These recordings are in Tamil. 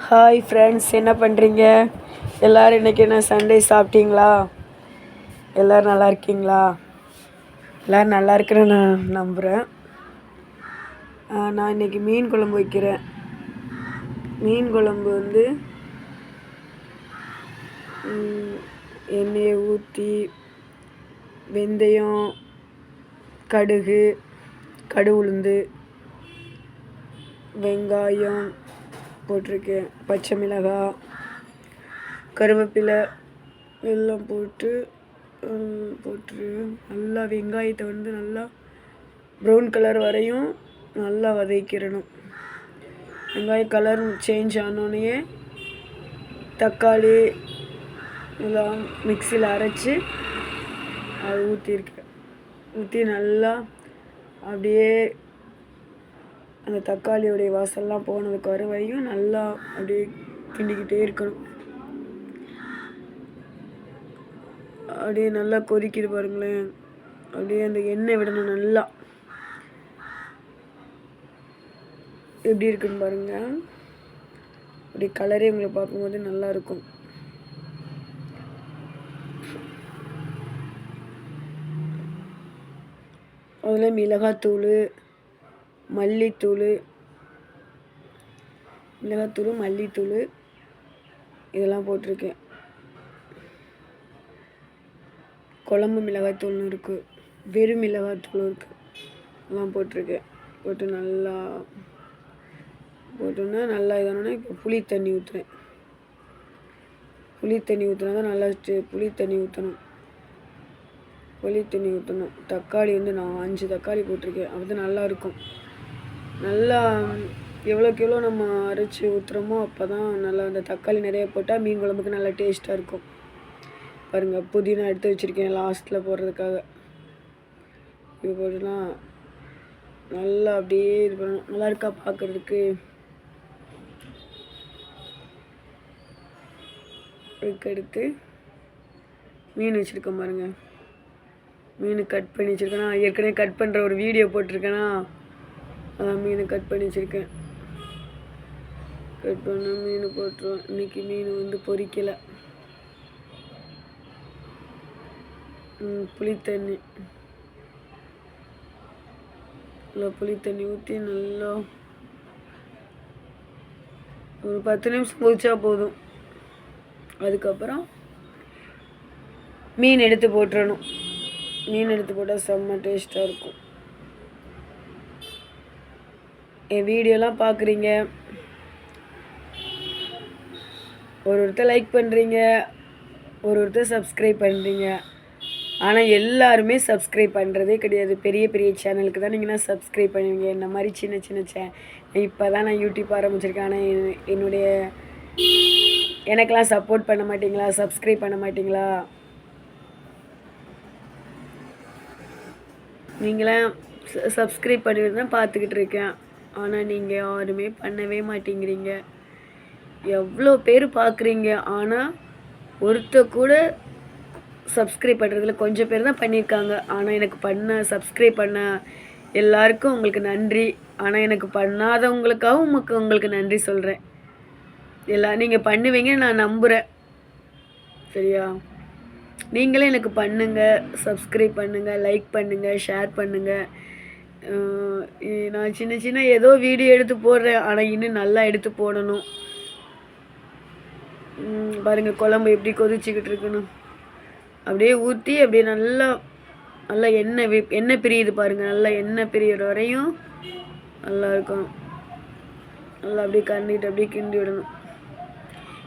ஹாய் ஃப்ரெண்ட்ஸ், என்ன பண்ணுறீங்க? எல்லோரும் இன்றைக்கி என்ன சண்டே சாப்பிட்டீங்களா? எல்லோரும் நல்லா இருக்கீங்களா? எல்லோரும் நல்லா இருக்குன்னு நான் நம்புகிறேன். நான் இன்றைக்கி மீன் குழம்பு வைக்கிறேன். மீன் குழம்பு வந்து எண்ணெயை ஊற்றி வெந்தயம், கடுகு, உளுந்து, வெங்காயம் போட்டிருக்கேன், பச்சை மிளகாய், கருவேப்பிலை எல்லாம் போட்டு நல்லா வெங்காயத்தை வந்து நல்லா ப்ரௌன் கலர் வரையும் நல்லா வதக்கிடணும். வெங்காயம் கலர் சேஞ்ச் ஆனோடனே தக்காளி எல்லாம் மிக்சியில் அரைச்சி அது ஊற்றி நல்லா அப்படியே அந்த தக்காளியோடைய வாசல்லாம் போனதுக்கு வர வரையும் நல்லா அப்படியே கிண்டிக்கிட்டே இருக்கணும். அப்படியே நல்லா கொதிக்கிது பாருங்களேன். அப்படியே அந்த எண்ணெய் விடணும். நல்லா எப்படி இருக்குன்னு பாருங்க. அப்படி கலரே உங்களை பார்க்கும்போது நல்லா இருக்கும். அதில் மிளகாத்தூள், மல்லித்தூள் இதெல்லாம் போட்டிருக்கேன். குழம்பு மிளகாய்த்தூள்னு இருக்குது, வெறும் மிளகாய்த்தூள் இருக்குது, எல்லாம் போட்டிருக்கேன். போட்டு நல்லா போட்டோன்னா நல்லா இதானோன்னா இப்போ புளி தண்ணி ஊற்றுறேன். புளி தண்ணி ஊற்றினா தான் நல்லா புளி தண்ணி ஊற்றணும். தக்காளி வந்து நான் 5 தக்காளி போட்டிருக்கேன். அது நல்லாயிருக்கும். நல்லா எவ்வளோக்கு எவ்வளோ நம்ம அரைச்சி ஊற்றுறோமோ அப்போ தான் நல்லா அந்த தக்காளி நிறைய போட்டால் மீன் குழம்புக்கு நல்லா டேஸ்ட்டாக இருக்கும். பாருங்கள், புதினா எடுத்து வச்சுருக்கேன் லாஸ்ட்டில் போடுறதுக்காக. இது போட்டுனா நல்லா அப்படியே இது பண்ணணும். நல்லா இருக்கா பார்க்குறதுக்கு? எடுத்து மீன் வச்சுருக்கேன் பாருங்கள். மீன் கட் பண்ணி வச்சுருக்கேன்னா, ஏற்கனவே கட் பண்ணுற ஒரு வீடியோ போட்டிருக்கேன்னா அதான் மீன் கட் பண்ணி வச்சுருக்கேன். கட் பண்ண மீன் போட்டுருவோம். இன்றைக்கி மீன் வந்து பொரிக்கலை. புளித்தண்ணி ஊற்றி நல்லா ஒரு 10 நிமிஷம் கொதிச்சா போதும். அதுக்கப்புறம் மீன் எடுத்து போட்டுறணும். மீன் எடுத்து போட்டால் செம்ம டேஸ்ட்டாக இருக்கும். என் வீடியோலாம் பார்க்குறீங்க, ஒருத்தர் லைக் பண்ணுறீங்க, ஒருத்தர் சப்ஸ்கிரைப் பண்ணுறீங்க. ஆனால் எல்லாருமே சப்ஸ்கிரைப் பண்ணுறதே கிடையாது. பெரிய பெரிய சேனலுக்கு தான் நீங்கள்லாம் சப்ஸ்கிரைப் பண்ணுவீங்க. என்ன மாதிரி சின்ன இப்போ தான் நான் யூடியூப் ஆரம்பிச்சிருக்கேன். ஆனால் என்னுடைய எனக்கெல்லாம் சப்போர்ட் பண்ண மாட்டிங்களா? சப்ஸ்கிரைப் பண்ண மாட்டிங்களா? நீங்களாம் சப்ஸ்கிரைப் பண்ணிட்டு தான் பார்த்துக்கிட்டு இருக்கேன். ஆனால் நீங்கள் யாருமே பண்ணவே மாட்டேங்கிறீங்க. எவ்வளோ பேர் பார்க்குறீங்க, ஆனால் ஒருத்தர் கூட சப்ஸ்கிரைப் பண்ணுறதுல கொஞ்சம் பேர் தான் பண்ணியிருக்காங்க. ஆனால் எனக்கு சப்ஸ்கிரைப் பண்ண எல்லாருக்கும் உங்களுக்கு நன்றி. ஆனால் எனக்கு பண்ணாதவங்களுக்காகவும் உங்களுக்கு நன்றி சொல்கிறேன். நீங்கள் பண்ணுவீங்க நான் நம்புகிறேன். சரியா? நீங்களே எனக்கு பண்ணுங்கள், சப்ஸ்கிரைப் பண்ணுங்கள், லைக் பண்ணுங்கள், ஷேர் பண்ணுங்கள். நான் சின்ன ஏதோ வீடியோ எடுத்து போடுறேன், ஆனால் இன்னும் நல்லா எடுத்து போடணும். பாருங்கள், குழம்பு எப்படி கொதிச்சுக்கிட்டு இருக்குன்னு. அப்படியே ஊற்றி அப்படியே நல்லா எண்ணெய் பிரியுது பாருங்கள். நல்லா எண்ணெய் பிரியிற வரையும் நல்லா இருக்கும். நல்லா அப்படியே அப்படியே கிண்டி விடணும்.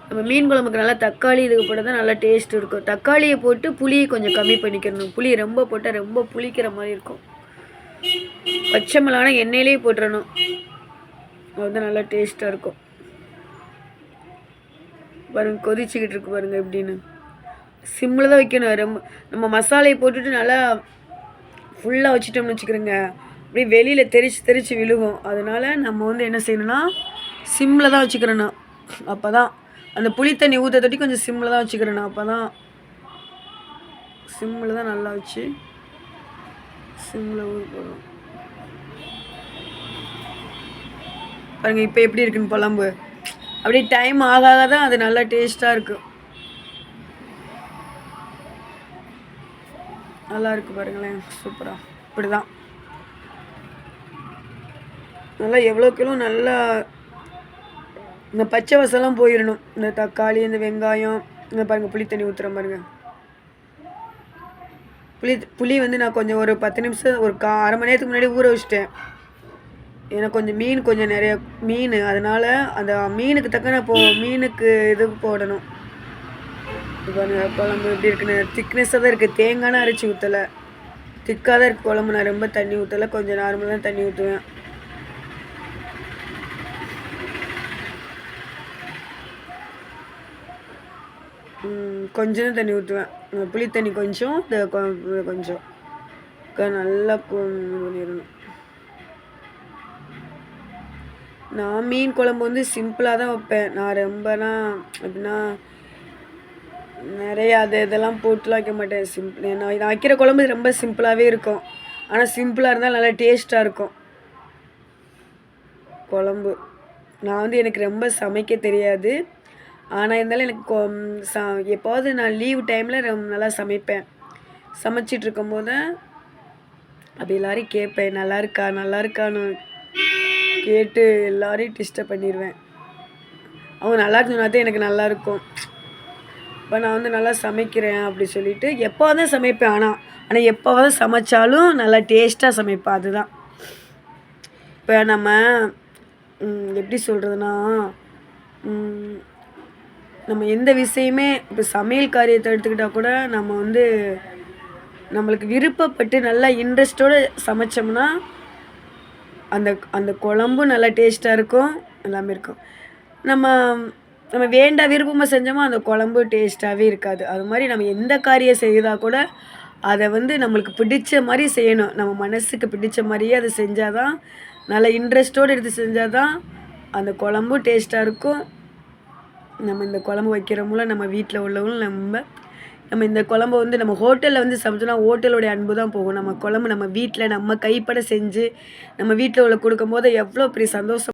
நம்ம மீன் குழம்புக்கு நல்லா தக்காளி இதுக்கு போட்டால் தான் நல்லா டேஸ்ட் இருக்கும். தக்காளியை போட்டு புளியை கொஞ்சம் கம்மி பண்ணிக்கணும். புளி ரொம்ப போட்டால் ரொம்ப புளிக்கிற மாதிரி இருக்கும். பச்சை மிளகானா எண்ணெயிலே போட்டுறணும். அதுதான் நல்லா டேஸ்ட்டாக இருக்கும். பாருங்கள், கொதிச்சுக்கிட்டு இருக்கு பாருங்கள் எப்படின்னு. சிம்மில் தான் வைக்கணும். நம்ம மசாலையை போட்டுட்டு நல்லா ஃபுல்லாக வச்சுட்டோம்னு வச்சுக்கிறோங்க, அப்படியே வெளியில் தெரிச்சு விழுகும். அதனால் நம்ம வந்து என்ன செய்யணும்னா சிம்மில் தான் வச்சுக்கிறேண்ணா. அப்போ தான் அந்த புளி தண்ணி ஊற்ற தொட்டி கொஞ்சம் சிம்மில் தான் வச்சுக்கிறேண்ணா. அப்போ தான் சிம்மில் தான் நல்லா வச்சு சிம்மில் ஊற போடுறோம். பாருங்கள் இப்போ எப்படி இருக்குன்னு குழம்பு. அப்படியே டைம் ஆக ஆக தான் அது நல்லா டேஸ்ட்டாக இருக்கும். நல்லா இருக்குது பாருங்களேன், சூப்பராக. இப்படி தான் நல்லா எவ்வளோக்கெவ்வளோ நல்லா இந்த பச்சை வசலாம் போயிடணும். இந்த தக்காளி, இந்த வெங்காயம், இந்த பாருங்கள் புளி தண்ணி ஊற்றுறேன் பாருங்கள். புளி வந்து நான் கொஞ்சம் ஒரு 10 நிமிஷம் ஒரு அரை மணி நேரத்துக்கு முன்னாடி ஊற வச்சிட்டேன். எனக்கு கொஞ்சம் மீன் கொஞ்சம் நிறைய மீன், அதனால் அந்த மீனுக்கு தக்க நான் மீனுக்கு இது போடணும். இப்போ குழம்பு எப்படி இருக்குன்னு திக்னஸாக தான் இருக்குது. தேங்காய்னா அரைச்சி ஊற்றலை, திக்காக தான் இருக்குது குழம்பு. நான் ரொம்ப தண்ணி ஊற்றலை, கொஞ்சம் நார்மலாக தான் தண்ணி ஊற்றுவேன். கொஞ்சம் தான் தண்ணி ஊற்றுவேன். புளி தண்ணி கொஞ்சம், இந்த கொஞ்சம் நல்லா பண்ணிடணும். நான் மீன் குழம்பு வந்து சிம்பிளாக தான் வைப்பேன். நான் ரொம்பனா எப்படின்னா நிறையா இதெல்லாம் போட்டுலாம் வைக்க மாட்டேன். நான் வைக்கிற குழம்பு ரொம்ப சிம்பிளாகவே இருக்கும். ஆனால் சிம்பிளாக இருந்தால் நல்லா டேஸ்ட்டாக இருக்கும் குழம்பு. நான் வந்து எனக்கு ரொம்ப சமைக்க தெரியாது. ஆனால் இருந்தாலும் எனக்கு எப்போது நான் லீவ் டைமில் ரொம்ப நல்லா சமைப்பேன். சமைச்சிட்ருக்கும்போது அப்படி எல்லோரையும் கேட்பேன், நல்லா இருக்கான்னு கேட்டு எல்லோரையும் டிஸ்டர்ப் பண்ணிடுவேன். அவங்க நல்லா இருக்குன்னா தான் எனக்கு நல்லாயிருக்கும். இப்போ நான் வந்து நல்லா சமைக்கிறேன் அப்படி சொல்லிவிட்டு எப்போ தான் சமைப்பேன். ஆனால் எப்போவாது சமைச்சாலும் நல்லா டேஸ்ட்டாக சமைப்பேன். அதுதான் இப்போ நம்ம எப்படி சொல்கிறதுனா, நம்ம எந்த விஷயமே இப்போ சமையல் காரியத்தை எடுத்துக்கிட்டால் கூட நம்ம வந்து நம்மளுக்கு விருப்பப்பட்டு நல்லா இன்ட்ரெஸ்ட்டோடு சமைச்சோம்னா அந்த அந்த குழம்பும் நல்லா டேஸ்ட்டாக இருக்கும், எல்லாமே இருக்கும். நம்ம விருப்பமாக செஞ்சோமோ அந்த குழம்பு டேஸ்ட்டாகவே இருக்காது. அது மாதிரி நம்ம எந்த காரியம் செய்தால் கூட அதை வந்து நம்மளுக்கு பிடிச்ச மாதிரி செய்யணும். நம்ம மனசுக்கு பிடிச்ச மாதிரியே அதை செஞ்சால் தான், நல்லா இன்ட்ரெஸ்ட்டோடு எடுத்து செஞ்சால் தான் அந்த குழம்பும் டேஸ்ட்டாக இருக்கும். நம்ம இந்த குழம்பு வைக்கிற மூலம் நம்ம வீட்டில் உள்ளவங்களும் நம்ம இந்த குழம்பு வந்து நம்ம ஹோட்டலில் வந்து சமைச்சோன்னா ஹோட்டலோடைய அன்பு தான் போகும். நம்ம குழம்பு நம்ம வீட்டில் நம்ம கைப்பட செஞ்சு நம்ம வீட்டில் உள்ள கொடுக்கும்போது எவ்வளோ பெரிய சந்தோஷம்.